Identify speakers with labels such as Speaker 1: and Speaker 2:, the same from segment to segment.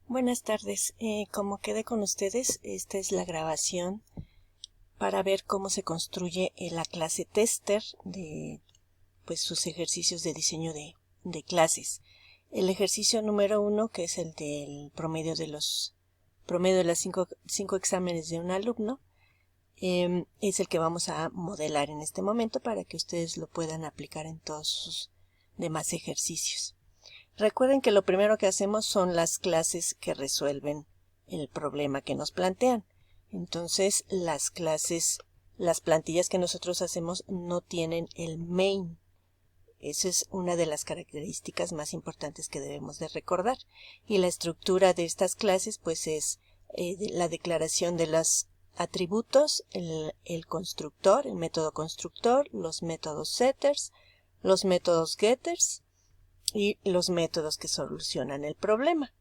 Speaker 1: Buenas tardes. Como quedé con ustedes, esta es la grabación para ver cómo se construye la clase tester de sus ejercicios de diseño de clases. El ejercicio número 1, que es el del promedio de las cinco exámenes de un alumno, es el que vamos a modelar en este momento para que ustedes lo puedan aplicar en todos sus demás ejercicios. Recuerden que lo primero que hacemos son las clases que resuelven el problema que nos plantean. Entonces, las plantillas que nosotros hacemos no tienen el main. Esa es una de las características más importantes que debemos de recordar. Y la estructura de estas clases, pues, es la declaración de los atributos, el constructor, el método constructor, los métodos setters, los métodos getters, y los métodos que solucionan el problema.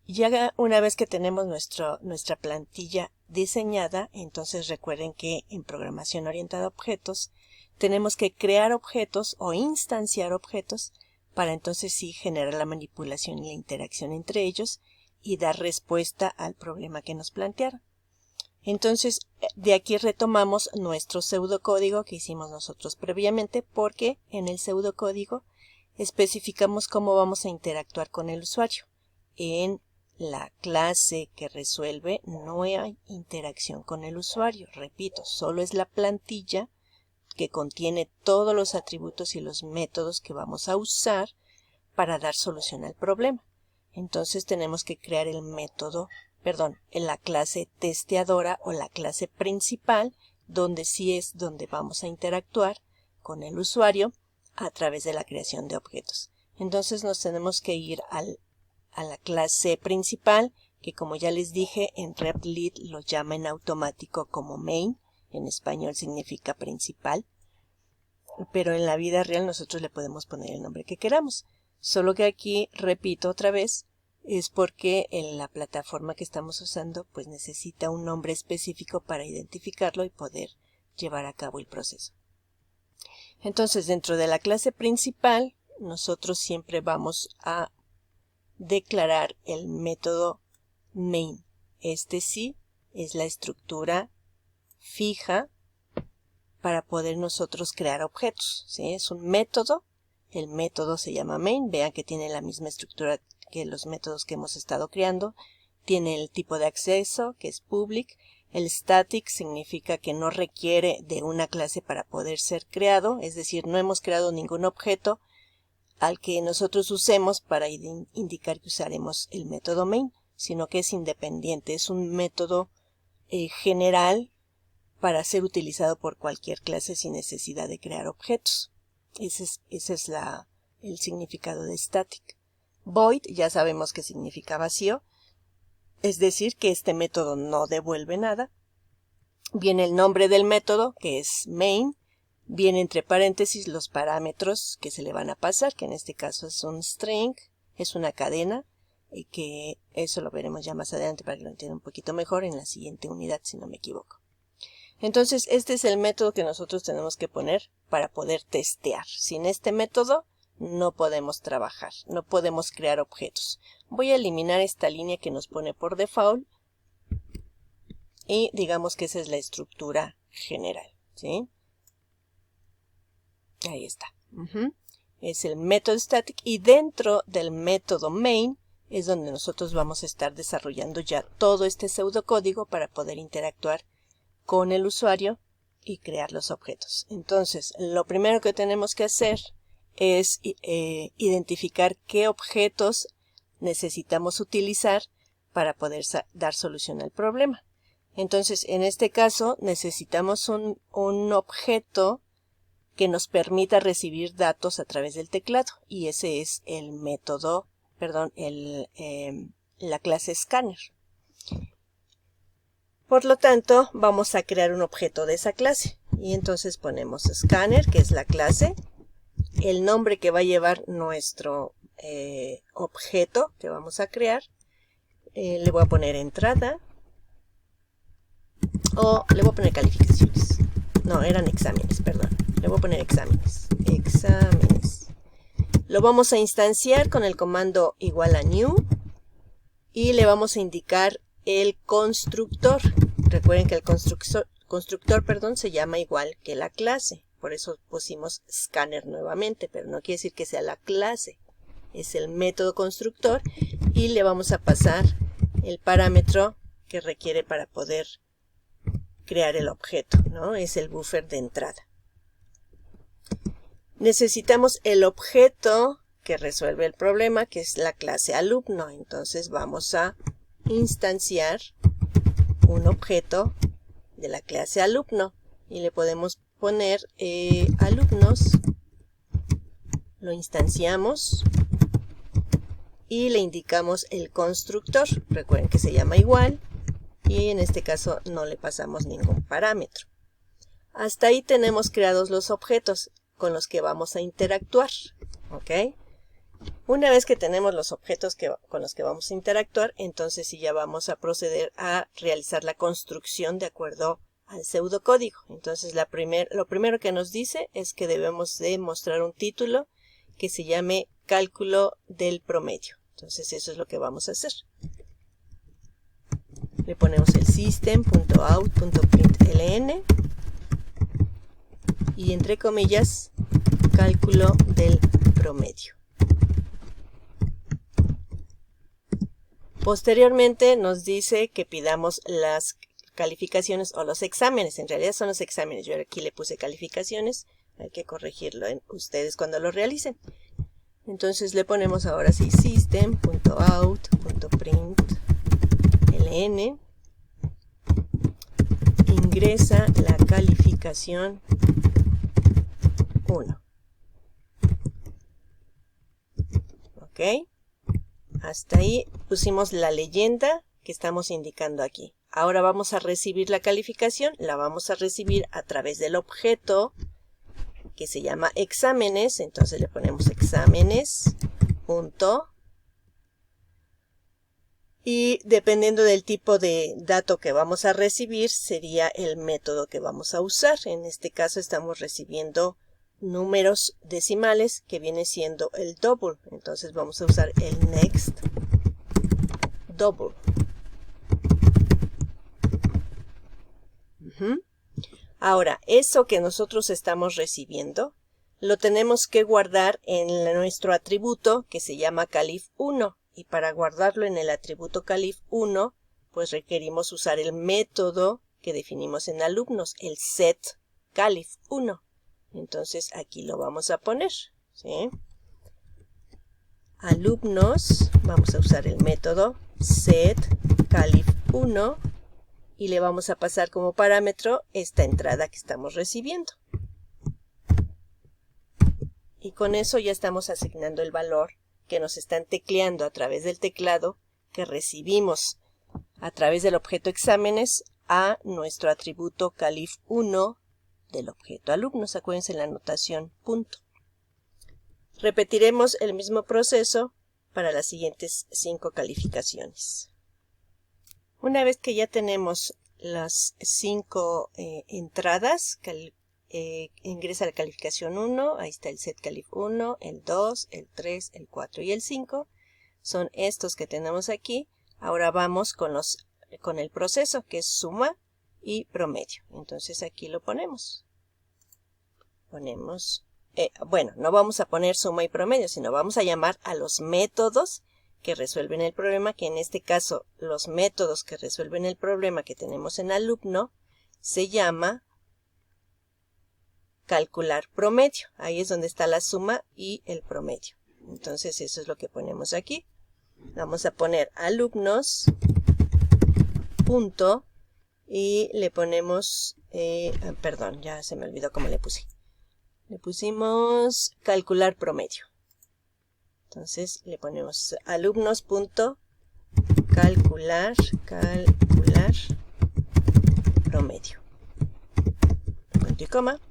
Speaker 1: Ya una vez que tenemos nuestra plantilla diseñada, entonces recuerden que en programación orientada a objetos tenemos que crear objetos o instanciar objetos para entonces sí generar la manipulación y la interacción entre ellos y dar respuesta al problema que nos plantearon. Entonces, de aquí retomamos nuestro pseudocódigo que hicimos nosotros previamente, porque en el pseudocódigo especificamos cómo vamos a interactuar con el usuario. En la clase que resuelve no hay interacción con el usuario. Repito, solo es la plantilla que contiene todos los atributos y los métodos que vamos a usar para dar solución al problema. Entonces tenemos que crear en la clase testeadora o la clase principal, donde sí es donde vamos a interactuar con el usuario a través de la creación de objetos. Entonces nos tenemos que ir a la clase principal, que como ya les dije, en Replit lo llama en automático como main, en español significa principal, pero en la vida real nosotros le podemos poner el nombre que queramos. Solo que aquí, repito otra vez, es porque en la plataforma que estamos usando pues necesita un nombre específico para identificarlo y poder llevar a cabo el proceso. Entonces, dentro de la clase principal, nosotros siempre vamos a declarar el método main. Este sí es la estructura fija para poder nosotros crear objetos, ¿sí? Es un método, el método se llama main, vean que tiene la misma estructura que los métodos que hemos estado creando, tiene el tipo de acceso, que es public. El static significa que no requiere de una clase para poder ser creado, es decir, no hemos creado ningún objeto al que nosotros usemos para indicar que usaremos el método main, sino que es independiente, es un método general para ser utilizado por cualquier clase sin necesidad de crear objetos. Ese es el significado de static. Void ya sabemos que significa vacío, es decir, que este método no devuelve nada. Viene el nombre del método, que es main. Viene entre paréntesis los parámetros que se le van a pasar, que en este caso es un string, es una cadena, y que eso lo veremos ya más adelante para que lo entiendan un poquito mejor en la siguiente unidad, si no me equivoco. Entonces, este es el método que nosotros tenemos que poner para poder testear. Sin este método no podemos trabajar, no podemos crear objetos. Voy a eliminar esta línea que nos pone por default y digamos que esa es la estructura general, ¿sí? Ahí está. Es el método static y dentro del método main es donde nosotros vamos a estar desarrollando ya todo este pseudocódigo para poder interactuar con el usuario y crear los objetos. Entonces, lo primero que tenemos que hacer es identificar qué objetos necesitamos utilizar para poder dar solución al problema. Entonces, en este caso, necesitamos un objeto que nos permita recibir datos a través del teclado, y ese es el método, la clase scanner. Por lo tanto, vamos a crear un objeto de esa clase, y entonces ponemos scanner, que es la clase, el nombre que va a llevar nuestro objeto que vamos a crear, le voy a poner entrada, o le voy a poner calificaciones, no, eran exámenes, perdón, le voy a poner exámenes, lo vamos a instanciar con el comando igual a new, y le vamos a indicar el constructor. Recuerden que el constructor, perdón, se llama igual que la clase. Por eso pusimos scanner nuevamente, pero no quiere decir que sea la clase. Es el método constructor y le vamos a pasar el parámetro que requiere para poder crear el objeto, ¿no? Es el buffer de entrada. Necesitamos el objeto que resuelve el problema, que es la clase alumno. Entonces vamos a instanciar un objeto de la clase alumno y le podemos poner alumnos, lo instanciamos y le indicamos el constructor. Recuerden que se llama igual y en este caso no le pasamos ningún parámetro. Hasta ahí tenemos creados los objetos con los que vamos a interactuar, ¿ok? Una vez que tenemos los objetos con los que vamos a interactuar, entonces sí ya vamos a proceder a realizar la construcción de acuerdo al pseudocódigo. Entonces lo primero que nos dice es que debemos de mostrar un título que se llame cálculo del promedio. Entonces eso es lo que vamos a hacer. Le ponemos el system.out.println y entre comillas cálculo del promedio. Posteriormente nos dice que pidamos las calificaciones o los exámenes. En realidad son los exámenes. Yo aquí le puse calificaciones. Hay que corregirlo en ustedes cuando lo realicen. Entonces le ponemos ahora sí system.out.println. Ingresa la calificación 1. ¿Ok? Hasta ahí pusimos la leyenda que estamos indicando aquí. Ahora vamos a recibir la calificación. La vamos a recibir a través del objeto que se llama exámenes. Entonces le ponemos exámenes. Y dependiendo del tipo de dato que vamos a recibir, sería el método que vamos a usar. En este caso estamos recibiendo números decimales que viene siendo el double. Entonces vamos a usar el next double. Ahora, eso que nosotros estamos recibiendo lo tenemos que guardar en nuestro atributo que se llama calif1. Y para guardarlo en el atributo calif1, pues requerimos usar el método que definimos en alumnos, el setCalif1. Entonces aquí lo vamos a poner, ¿sí? Alumnos, vamos a usar el método setCalif1 y le vamos a pasar como parámetro esta entrada que estamos recibiendo. Y con eso ya estamos asignando el valor que nos están tecleando a través del teclado que recibimos a través del objeto exámenes a nuestro atributo calif1 del objeto alumnos. Acuérdense en la notación punto. Repetiremos el mismo proceso para las siguientes 5 calificaciones. Una vez que ya tenemos las 5 entradas, ingresa la calificación 1, ahí está el setCalif1, el 2, el 3, el 4 y el 5. Son estos que tenemos aquí. Ahora vamos con el proceso que es suma y promedio. Entonces aquí lo ponemos. Bueno, no vamos a poner suma y promedio, sino vamos a llamar a los métodos que resuelven el problema, que en este caso los métodos que resuelven el problema que tenemos en alumno se llama calcular promedio. Ahí es donde está la suma y el promedio. Entonces eso es lo que ponemos aquí. Vamos a poner alumnos punto y le ponemos, perdón, ya se me olvidó cómo le puse. Le pusimos calcular promedio. Entonces le ponemos alumnos punto calcular promedio. Punto y coma.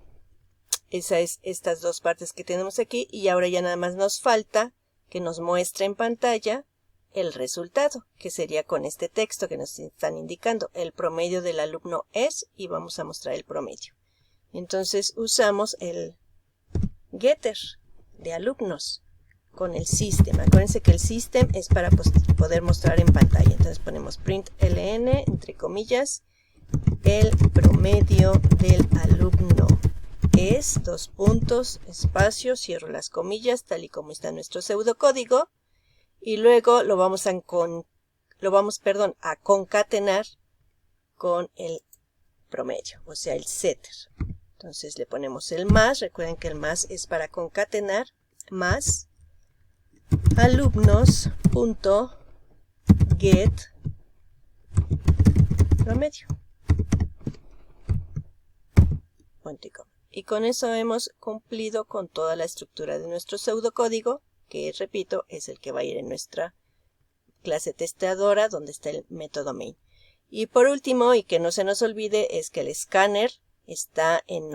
Speaker 1: Estas dos partes que tenemos aquí y ahora ya nada más nos falta que nos muestre en pantalla el resultado, que sería con este texto que nos están indicando. El promedio del alumno es y vamos a mostrar el promedio. Entonces usamos el getter de alumnos. con el system. Acuérdense que el system es para poder mostrar en pantalla. Entonces ponemos print ln, entre comillas, el promedio del alumno es, dos puntos, espacio, cierro las comillas, tal y como está nuestro pseudocódigo, y luego lo vamos a concatenar con el promedio, o sea, el setter. Entonces le ponemos el más, recuerden que el más es para concatenar, más alumnos.get promedio. Y con eso hemos cumplido con toda la estructura de nuestro pseudocódigo, que repito, es el que va a ir en nuestra clase testeadora, donde está el método main. Y por último, y que no se nos olvide, es que el escáner está en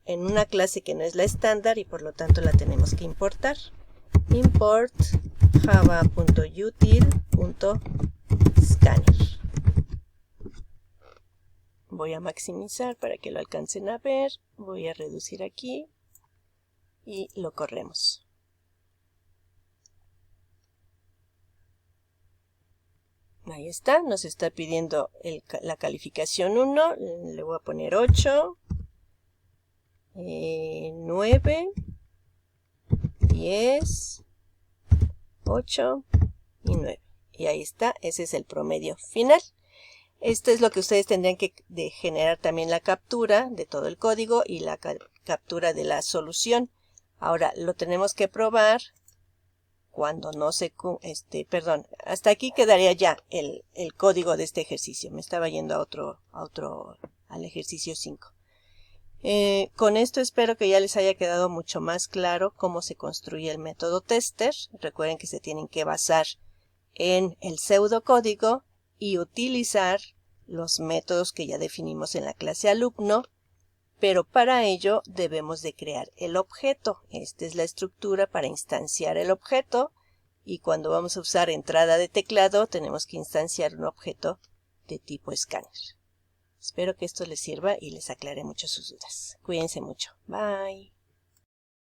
Speaker 1: una clase que no es la estándar y por lo tanto la tenemos que importar. Import java.util.scanner. Voy a maximizar para que lo alcancen a ver. Voy a reducir aquí y lo corremos. Ahí está, nos está pidiendo la calificación 1, le voy a poner 8, 9, 10, 8 y 9. Y ahí está, ese es el promedio final. Esto es lo que ustedes tendrían que generar también la captura de todo el código y la captura de la solución. Ahora lo tenemos que probar cuando no se... hasta aquí quedaría ya el código de este ejercicio. Me estaba yendo al ejercicio 5. Con esto espero que ya les haya quedado mucho más claro cómo se construye el método tester. Recuerden que se tienen que basar en el pseudocódigo y utilizar los métodos que ya definimos en la clase alumno, pero para ello debemos de crear el objeto. Esta es la estructura para instanciar el objeto, y cuando vamos a usar entrada de teclado tenemos que instanciar un objeto de tipo escáner. Espero que esto les sirva y les aclare mucho sus dudas. Cuídense mucho. Bye.